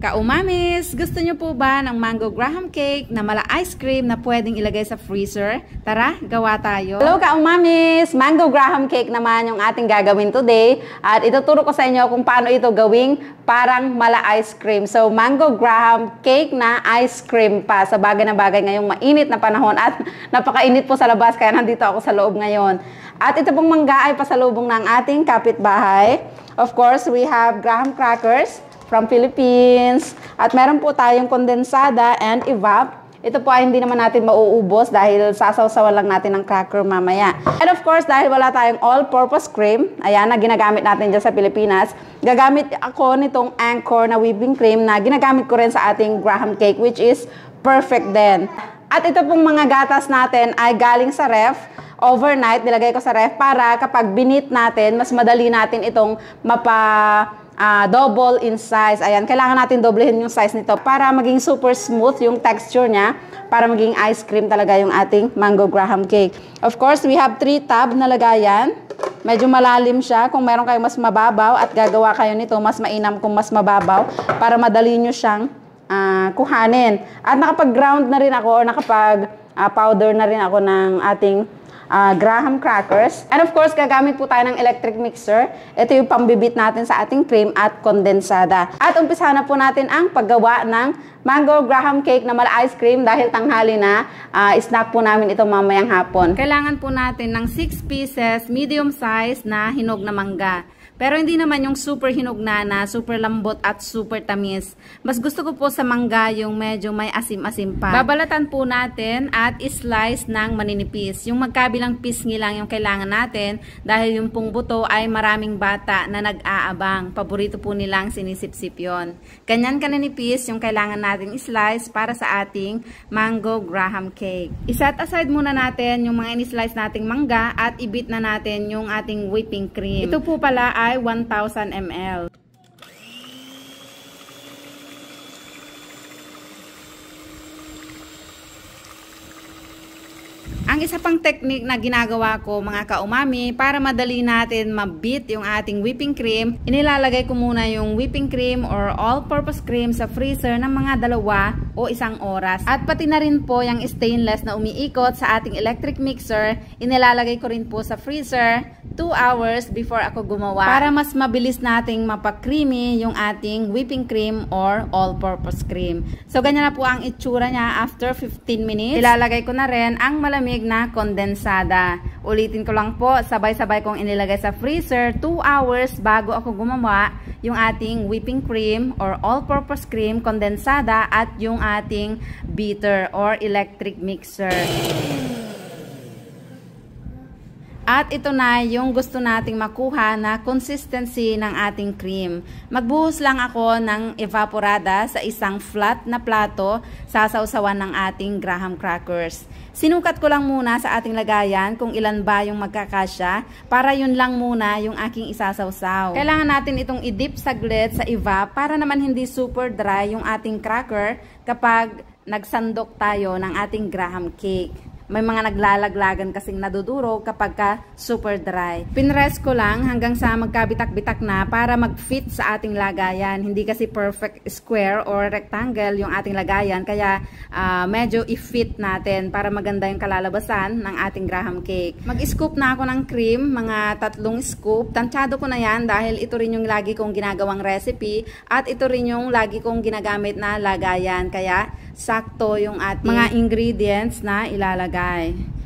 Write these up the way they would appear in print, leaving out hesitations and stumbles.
Ka-umamis, gusto nyo po ba ng mango graham cake na mala ice cream na pwedeng ilagay sa freezer? Tara, gawa tayo! Hello ka-umamis! Mango graham cake naman yung ating gagawin today. At ituturo ko sa inyo kung paano ito gawing parang mala ice cream. So, mango graham cake na ice cream pa. Sa bagay na bagay ngayong mainit na panahon at napakainit po sa labas kaya nandito ako sa loob ngayon. At ito pong mangga ay pasalubong ng ating kapitbahay. Of course, we have graham crackers from Philippines. At meron po tayong kondensada and evap. Ito po ay hindi naman natin mauubos dahil sasawsawan lang natin ng cracker mamaya. And of course, dahil wala tayong all-purpose cream, ayan, na ginagamit natin dyan sa Pilipinas, gagamit ako nitong Anchor na whipping cream na ginagamit ko rin sa ating graham cake, which is perfect din. At ito pong mga gatas natin ay galing sa ref. Overnight, nilagay ko sa ref para kapag binit natin, mas madali natin itong double in size. Ayan, kailangan natin doblehin yung size nito para maging super smooth yung texture niya, para maging ice cream talaga yung ating mango graham cake. Of course, we have 3 tab na lagayan. Medyo malalim siya. Kung meron kayong mas mababaw at gagawa kayo nito, mas mainam kung mas mababaw para madali nyo siyang kuhanin. At nakapag-ground na rin ako o nakapag-powder na rin ako ng ating graham crackers. And of course, gagamit po tayo ng electric mixer. Ito yung pambibit natin sa ating cream at kondensada. At umpisahan na po natin ang paggawa ng mango graham cake na mala ice cream dahil tanghali na. Snack po namin ito mamayang hapon. Kailangan po natin ng 6 pieces, medium size na hinog na mangga. Pero hindi naman yung super hinugna na, super lambot at super tamis. Mas gusto ko po sa mangga yung medyo may asim-asim pa. Babalatan po natin at slice ng maninipis. Yung magkabilang pisngi lang yung kailangan natin dahil yung pong buto ay maraming bata na nag-aabang. Paborito po nilang sinisip-sip yun. Ganyan kaninipis yung kailangan natin slice para sa ating mango graham cake. Iset aside muna natin yung mga in-slice nating mangga at ibit na natin yung ating whipping cream. Ito po pala ay 1,000 ml. Ang isa pang technique na ginagawa ko mga ka-umami para madali natin mabit yung ating whipping cream, inilalagay ko muna yung whipping cream or all-purpose cream sa freezer ng mga 2 o 1 oras. At pati na rin po yung stainless na umiikot sa ating electric mixer, inilalagay ko rin po sa freezer 2 hours before ako gumawa para mas mabilis nating mapag-creamy yung ating whipping cream or all-purpose cream. So ganyan na po ang itsura niya after 15 minutes. Ilalagay ko na rin ang malamig na kondensada. Ulitin ko lang po, sabay-sabay kong inilagay sa freezer 2 hours bago ako gumawa yung ating whipping cream or all-purpose cream, kondensada at yung ating beater or electric mixer. At ito na yung gusto nating makuha na consistency ng ating cream. Magbuhos lang ako ng evaporada sa isang flat na plato, sasawsawan ng ating graham crackers. Sinukat ko lang muna sa ating lagayan kung ilan ba yung magkakasya para yun lang muna yung aking isasawsaw. Kailangan natin itong i-dip saglit sa evap para naman hindi super dry yung ating cracker kapag nagsandok tayo ng ating graham cake. May mga naglalaglagan kasing nadudurog kapag ka super dry. Pinrest ko lang hanggang sa magkabitak-bitak na para mag-fit sa ating lagayan. Hindi kasi perfect square or rectangle yung ating lagayan. Kaya medyo i-fit natin para maganda yung kalalabasan ng ating graham cake. Mag-scoop na ako ng cream, mga 3 scoop. Tansyado ko na yan dahil ito rin yung lagi kong ginagawang recipe at ito rin yung lagi kong ginagamit na lagayan. Kaya sakto yung ating mga ingredients na ilalagay.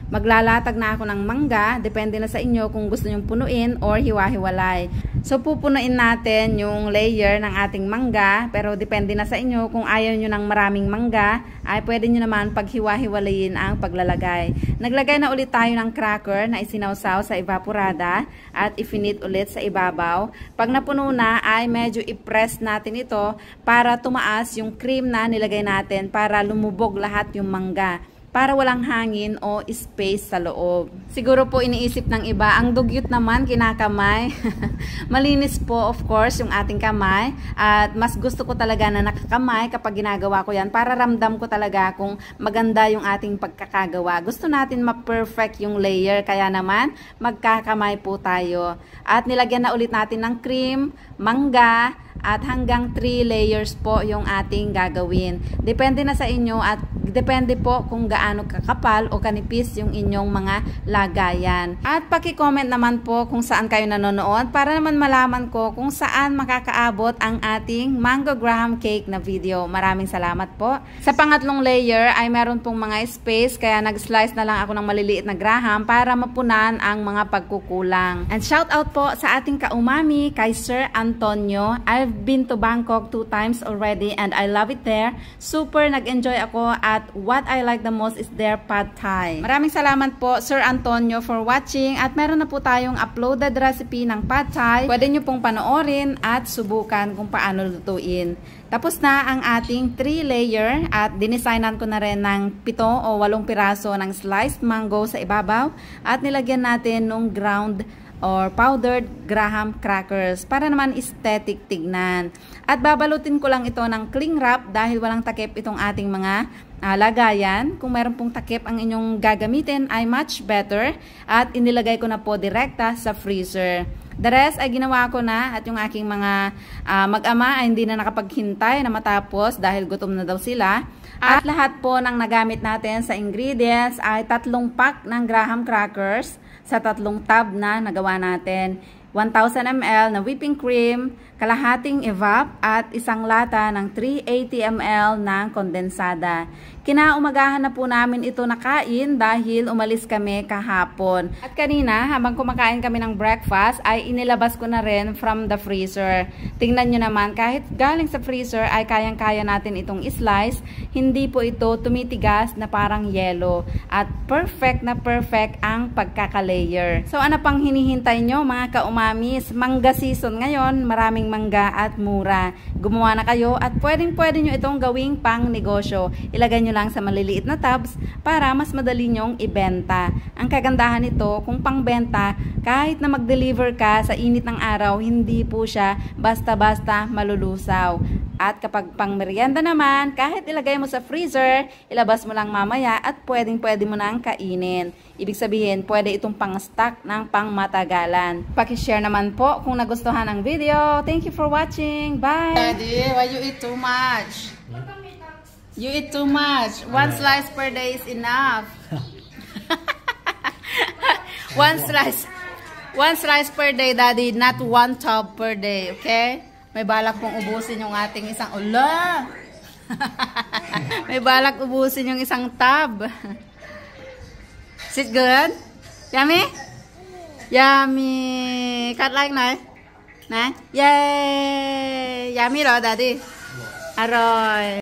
Maglalatag na ako ng mangga, depende na sa inyo kung gusto nyong punuin or hiwa-hiwalay. So pupunuin natin yung layer ng ating mangga, pero depende na sa inyo kung ayaw nyo ng maraming mangga, ay pwede nyo naman paghiwa-hiwalayin ang paglalagay. Naglagay na ulit tayo ng cracker na isinawsaw sa evaporada at ifinit ulit sa ibabaw. Pag napuno na ay medyo i-press natin ito para tumaas yung cream na nilagay natin para lumubog lahat yung mangga, para walang hangin o space sa loob. Siguro po iniisip ng iba, ang dugyot naman kinakamay. Malinis po of course yung ating kamay at mas gusto ko talaga na nakakamay kapag ginagawa ko yan para ramdam ko talaga kung maganda yung ating pagkakagawa. Gusto natin ma-perfect yung layer kaya naman magkakamay po tayo. At nilagyan na ulit natin ng cream, mangga, at hanggang 3 layers po yung ating gagawin. Depende na sa inyo at depende po kung gaano kakapal o kanipis yung inyong mga lagayan. At paki-comment naman po kung saan kayo nanonood para naman malaman ko kung saan makakaabot ang ating mango graham cake na video. Maraming salamat po. Sa pangatlong layer ay meron pong mga space kaya nag-slice na lang ako ng maliliit na graham para mapunan ang mga pagkukulang. And shout out po sa ating kaumami kay Sir Antonio. I've been to Bangkok 2 times already and I love it there. Super nag-enjoy ako at what I like the most is their pad thai. Maraming salamat po Sir Antonio for watching at meron na po tayong uploaded recipe ng pad thai. Pwede nyo pong panoorin at subukan kung paano lutuin. Tapos na ang ating 3 layer at dinesignan ko na rin ng 7 o 8 piraso ng sliced mango sa ibabaw at nilagyan natin ng ground or powdered graham crackers para naman aesthetic tignan. At babalutin ko lang ito ng cling wrap dahil walang takip itong ating mga lagayan. Kung meron pong takip ang inyong gagamitin ay much better at inilagay ko na po direkta sa freezer. The rest ay ginawa ko na at yung aking mga mag-ama ay hindi na nakapaghintay na matapos dahil gutom na daw sila. At lahat po ng nagamit natin sa ingredients ay 3 pack ng graham crackers sa 3 tub na nagawa natin. 1,000 ml na whipping cream, kalahating evap at 1 lata ng 380 ml ng kondensada. Kinaumagahan na po namin ito nakain dahil umalis kami kahapon. At kanina, habang kumakain kami ng breakfast, ay inilabas ko na rin from the freezer. Tingnan nyo naman, kahit galing sa freezer ay kayang-kaya natin itong slice. Hindi po ito tumitigas na parang yelo. At perfect na perfect ang pagkakalayer. So ano pang hinihintay nyo mga kaumamis? Mangga season ngayon, maraming mangga at mura. Gumawa na kayo at pwedeng-pwede nyo itong gawing pang negosyo. Ilagay nyo lang sa maliliit na tubs para mas madali nyong ibenta. Ang kagandahan nito, kung pangbenta, kahit na mag-deliver ka sa init ng araw, hindi po siya basta-basta malulusaw. At kapag pang merienda naman, kahit ilagay mo sa freezer, ilabas mo lang mamaya at pwedeng-pwede mo nang kainin. Ibig sabihin, pwede itong pang-stock ng pang-matagalan. Paki-share naman po kung nagustuhan ang video. Thank you for watching. Bye! Daddy, why you eat too much? You eat too much. 1 slice per day is enough. 1 slice per day, Daddy, not 1 tub per day, okay? May balak pong ubusin yung ating isang ula. May balak ubusin yung isang tub. Is it good? Yummy? Yummy. Cut like na? Na? Yay! Yummy ro, Daddy. Aroy.